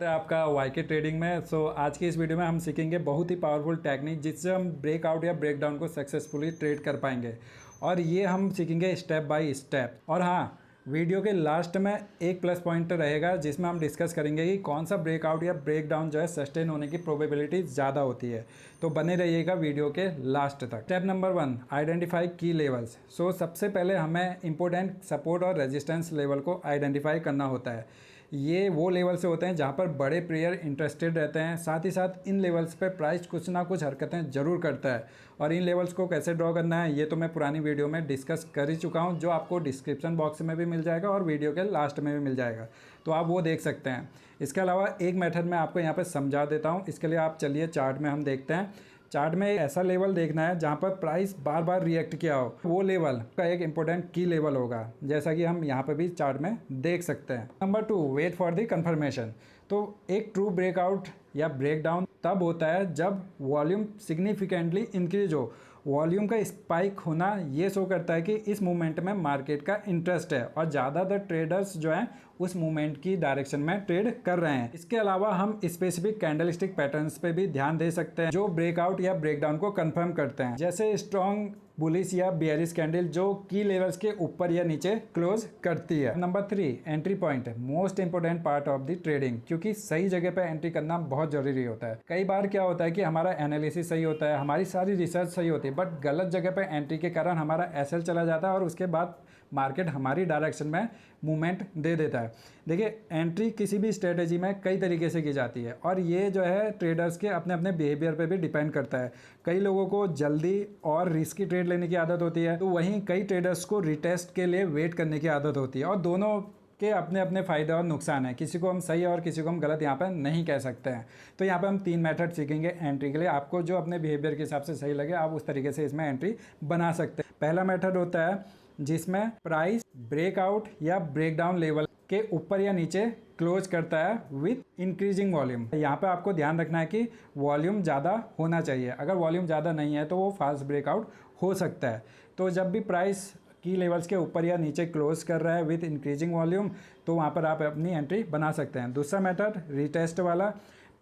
है आपका वाईके ट्रेडिंग में। आज की इस वीडियो में हम सीखेंगे बहुत ही पावरफुल टेक्निक जिससे हम ब्रेकआउट या ब्रेकडाउन को सक्सेसफुली ट्रेड कर पाएंगे, और ये हम सीखेंगे स्टेप बाय स्टेप। और हाँ, वीडियो के लास्ट में एक प्लस पॉइंट रहेगा जिसमें हम डिस्कस करेंगे कि कौन सा ब्रेकआउट या ब्रेकडाउन जो है सस्टेन होने की प्रोबेबिलिटी ज़्यादा होती है। तो बने रहिएगा वीडियो के लास्ट तक। स्टेप नंबर 1, आइडेंटिफाई की लेवल्स। सबसे पहले हमें इंपॉर्टेंट सपोर्ट और रेजिस्टेंस लेवल को आइडेंटिफाई करना होता है। ये वो लेवल से होते हैं जहाँ पर बड़े प्लेयर इंटरेस्टेड रहते हैं। साथ ही साथ इन लेवल्स पे प्राइस कुछ ना कुछ हरकतें ज़रूर करता है, और इन लेवल्स को कैसे ड्रॉ करना है ये तो मैं पुरानी वीडियो में डिस्कस कर ही चुका हूँ, जो आपको डिस्क्रिप्शन बॉक्स में भी मिल जाएगा और वीडियो के लास्ट में भी मिल जाएगा, तो आप वो देख सकते हैं। इसके अलावा एक मेथड मैं आपको यहाँ पर समझा देता हूँ। इसके लिए आप चलिए चार्ट में हम देखते हैं। चार्ट में ऐसा लेवल देखना है जहाँ पर प्राइस बार बार रिएक्ट किया हो, वो लेवल का एक इंपॉर्टेंट की लेवल होगा, जैसा कि हम यहाँ पर भी चार्ट में देख सकते हैं। Number 2, wait for the confirmation. तो एक ट्रू ब्रेकआउट या ब्रेकडाउन तब होता है जब वॉल्यूम सिग्निफिकेंटली इंक्रीज हो। वॉल्यूम का स्पाइक होना ये शो करता है कि इस मूवमेंट में मार्केट का इंटरेस्ट है और ज़्यादातर ट्रेडर्स जो हैं उस मूवमेंट की डायरेक्शन में ट्रेड कर रहे हैं। इसके अलावा हम स्पेसिफिक कैंडलस्टिक पैटर्न्स पे भी ध्यान दे सकते हैं जो ब्रेकआउट या ब्रेकडाउन को कंफर्म करते हैं, जैसे स्ट्रॉन्ग बुलिश या बेयरिश कैंडल जो की लेवल्स के ऊपर या नीचे क्लोज करती है। Number 3, entry point, most important part of the trading, क्योंकि सही जगह पे एंट्री करना बहुत जरूरी होता है। कई बार क्या होता है कि हमारा एनालिसिस सही होता है, हमारी सारी रिसर्च सही होती है, बट गलत जगह पे एंट्री के कारण हमारा एसएल चला जाता है और उसके बाद मार्केट हमारी डायरेक्शन में मूवमेंट दे देता है। देखिए, एंट्री किसी भी स्ट्रेटेजी में कई तरीके से की जाती है, और ये जो है ट्रेडर्स के अपने अपने बिहेवियर पे भी डिपेंड करता है। कई लोगों को जल्दी और रिस्की ट्रेड लेने की आदत होती है, तो वहीं कई ट्रेडर्स को रिटेस्ट के लिए वेट करने की आदत होती है, और दोनों के अपने अपने फ़ायदे और नुकसान है। किसी को हम सही और किसी को हम गलत यहाँ पर नहीं कह सकते हैं। तो यहाँ पर हम 3 मेथड सीखेंगे एंट्री के लिए। आपको जो अपने बिहेवियर के हिसाब से सही लगे आप उस तरीके से इसमें एंट्री बना सकते हैं। पहला मेथड होता है जिसमें प्राइस ब्रेकआउट या ब्रेकडाउन लेवल के ऊपर या नीचे क्लोज करता है विथ इंक्रीजिंग वॉल्यूम। यहाँ पे आपको ध्यान रखना है कि वॉल्यूम ज़्यादा होना चाहिए। अगर वॉल्यूम ज़्यादा नहीं है तो वो फास्ट ब्रेकआउट हो सकता है। तो जब भी प्राइस की लेवल्स के ऊपर या नीचे क्लोज कर रहा है विथ इंक्रीजिंग वॉल्यूम, तो वहाँ पर आप अपनी एंट्री बना सकते हैं। दूसरा मेथड रीटेस्ट वाला,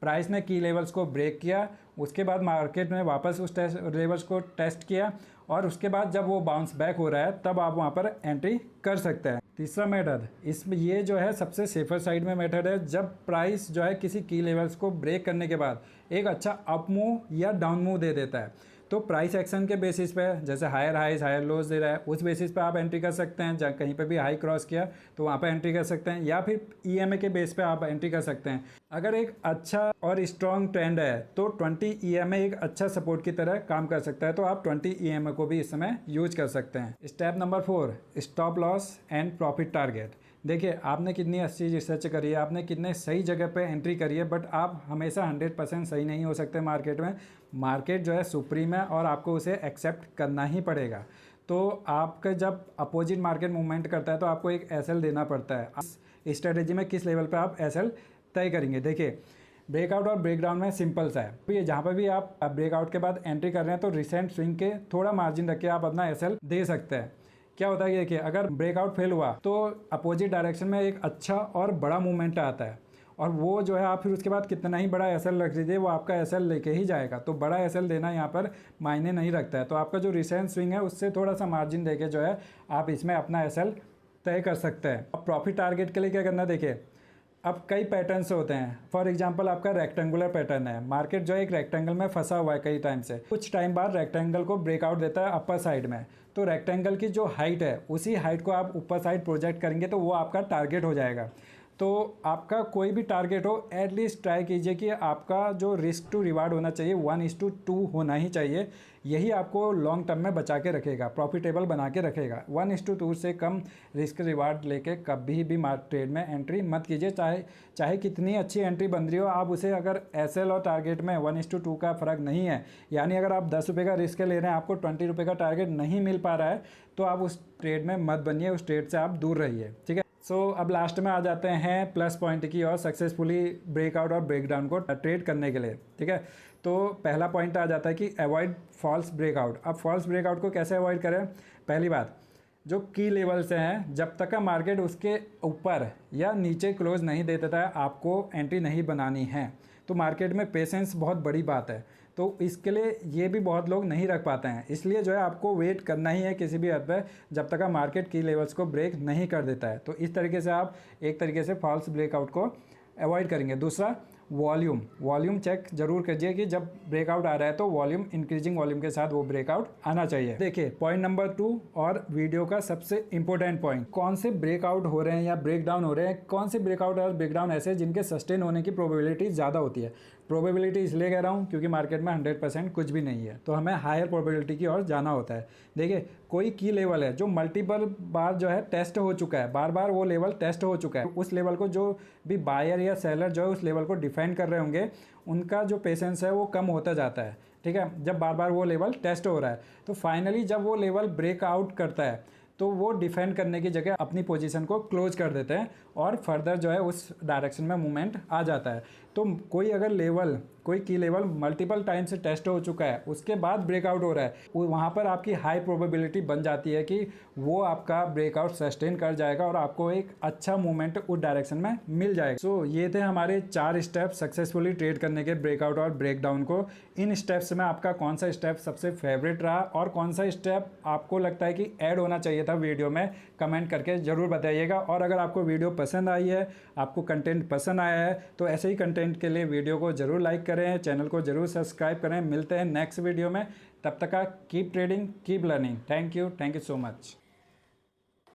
प्राइस ने की लेवल्स को ब्रेक किया, उसके बाद मार्केट में वापस उस लेवल्स को टेस्ट किया, और उसके बाद जब वो बाउंस बैक हो रहा है तब आप वहाँ पर एंट्री कर सकते हैं। तीसरा मेथड, इसमें ये जो है सबसे सेफर साइड में मेथड है, जब प्राइस जो है किसी की लेवल्स को ब्रेक करने के बाद एक अच्छा अप मूव या डाउन मूव दे देता है, तो प्राइस एक्शन के बेसिस पे, जैसे हायर हाइज हायर लोज दे रहा है, उस बेसिस पे आप एंट्री कर सकते हैं। जहाँ कहीं पे भी हाई क्रॉस किया तो वहाँ पे एंट्री कर सकते हैं, या फिर ईएमए के बेस पे आप एंट्री कर सकते हैं। अगर एक अच्छा और स्ट्रॉन्ग ट्रेंड है तो 20 ईएमए एक अच्छा सपोर्ट की तरह काम कर सकता है, तो आप 20 ईएमए को भी इस समय यूज कर सकते हैं। Step number 4, stop loss and profit target. देखिए, आपने कितनी अच्छी रिसर्च करी है, आपने कितने सही जगह पे एंट्री करी है, बट आप हमेशा 100% सही नहीं हो सकते मार्केट में। मार्केट जो है सुप्रीम है और आपको उसे एक्सेप्ट करना ही पड़ेगा। तो आपका जब अपोजिट मार्केट मूवमेंट करता है तो आपको एक एसएल देना पड़ता है। इस स्ट्रेटेजी में किस लेवल पे आप एसएल तय करेंगे। देखिए, ब्रेकआउट और ब्रेकडाउन में सिंपल सा है, तो जहाँ पर भी आप ब्रेकआउट के बाद एंट्री कर रहे हैं तो रिसेंट स्विंग के थोड़ा मार्जिन रख के आप अपना एसएल दे सकते हैं। क्या होता है कि देखिए, अगर ब्रेकआउट फेल हुआ तो अपोजिट डायरेक्शन में एक अच्छा और बड़ा मूवमेंट आता है, और वो जो है आप फिर उसके बाद कितना ही बड़ा एसएल रख दीजिए, वो आपका एसएल लेके ही जाएगा। तो बड़ा एसएल देना यहाँ पर मायने नहीं रखता है। तो आपका जो रिसेंट स्विंग है उससे थोड़ा सा मार्जिन देके जो है आप इसमें अपना एसएल तय कर सकते हैं। अब प्रॉफिट टारगेट के लिए क्या करना है, देखिए, अब कई पैटर्न्स होते हैं। फॉर एग्जांपल, आपका रेक्टेंगुलर पैटर्न है, मार्केट जो है एक रेक्टेंगल में फंसा हुआ है कई टाइम से, कुछ टाइम बाद रेक्टेंगल को ब्रेकआउट देता है अपर साइड में, तो रेक्टेंगल की जो हाइट है उसी हाइट को आप ऊपर साइड प्रोजेक्ट करेंगे तो वो आपका टारगेट हो जाएगा। तो आपका कोई भी टारगेट हो, एटलीस्ट ट्राई कीजिए कि आपका जो रिस्क टू रिवार्ड होना चाहिए 1:2 होना ही चाहिए। यही आपको लॉन्ग टर्म में बचा के रखेगा, प्रॉफिटेबल बना के रखेगा। 1:2 से कम रिस्क रिवार्ड लेके कभी भी ट्रेड में एंट्री मत कीजिए। चाहे कितनी अच्छी एंट्री बन रही हो, आप उसे अगर एसएल और टारगेट में 1:2 का फ़र्क नहीं है, यानी अगर आप 10 रुपये का रिस्क ले रहे हैं, आपको 20 रुपये का टारगेट नहीं मिल पा रहा है, तो आप उस ट्रेड में मत बनिए, उस ट्रेड से आप दूर रहिए। ठीक है। अब लास्ट में आ जाते हैं प्लस पॉइंट की और सक्सेसफुली ब्रेकआउट और ब्रेकडाउन को ट्रेड करने के लिए। ठीक है, तो पहला पॉइंट आ जाता है कि अवॉइड फॉल्स ब्रेकआउट। अब फॉल्स ब्रेकआउट को कैसे अवॉइड करें। पहली बात, जो की लेवल से हैं, जब तक का मार्केट उसके ऊपर या नीचे क्लोज नहीं दे देता है, आपको एंट्री नहीं बनानी है। तो मार्केट में पेशेंस बहुत बड़ी बात है, तो इसके लिए ये भी बहुत लोग नहीं रख पाते हैं। इसलिए जो है आपको वेट करना ही है किसी भी हद पे, जब तक मार्केट की लेवल्स को ब्रेक नहीं कर देता है। तो इस तरीके से आप एक तरीके से फॉल्स ब्रेकआउट को अवॉइड करेंगे। दूसरा, वॉल्यूम चेक जरूर कीजिए कि जब ब्रेकआउट आ रहा है तो वॉल्यूम, इंक्रीजिंग वॉल्यूम के साथ वो ब्रेकआउट आना चाहिए। देखिए पॉइंट नंबर 2 और वीडियो का सबसे इंपॉर्टेंट पॉइंट, कौन से ब्रेकआउट हो रहे हैं या ब्रेकडाउन हो रहे हैं, कौन से ब्रेकआउट और ब्रेकडाउन ऐसे जिनके सस्टेन होने की प्रोबेबिलिटी ज़्यादा होती है। प्रोबेबिलिटी इसलिए कह रहा हूँ क्योंकि मार्केट में 100% कुछ भी नहीं है, तो हमें हायर प्रोबेबिलिटी की ओर जाना होता है। देखिए कोई की लेवल है जो मल्टीपल बार जो है टेस्ट हो चुका है, बार बार वो लेवल टेस्ट हो चुका है, उस लेवल को जो भी बायर या सेलर जो है उस लेवल को डिफाइन कर रहे होंगे, उनका जो पेशेंस है वो कम होता जाता है। ठीक है, जब बार बार वो लेवल टेस्ट हो रहा है तो फाइनली जब वो लेवल ब्रेकआउट करता है तो वो डिफेंड करने की जगह अपनी पोजीशन को क्लोज कर देते हैं और फर्दर जो है उस डायरेक्शन में मूवमेंट आ जाता है। तो कोई अगर लेवल, कोई की लेवल मल्टीपल टाइम से टेस्ट हो चुका है, उसके बाद ब्रेकआउट हो रहा है, वहाँ पर आपकी हाई प्रोबेबिलिटी बन जाती है कि वो आपका ब्रेकआउट सस्टेन कर जाएगा और आपको एक अच्छा मूवमेंट उस डायरेक्शन में मिल जाएगा। सो ये थे हमारे 4 स्टेप सक्सेसफुली ट्रेड करने के ब्रेकआउट और ब्रेकडाउन को। इन स्टेप्स में आपका कौन सा स्टेप सबसे फेवरेट रहा और कौन सा स्टेप आपको लगता है कि ऐड होना चाहिए था वीडियो में, कमेंट करके ज़रूर बताइएगा। और अगर आपको वीडियो पसंद आई है, आपको कंटेंट पसंद आया है, तो ऐसे ही कंटेंट के लिए वीडियो को ज़रूर लाइक करें, चैनल को ज़रूर सब्सक्राइब करें। मिलते हैं नेक्स्ट वीडियो में, तब तक का keep trading, keep learning. Thank you so much.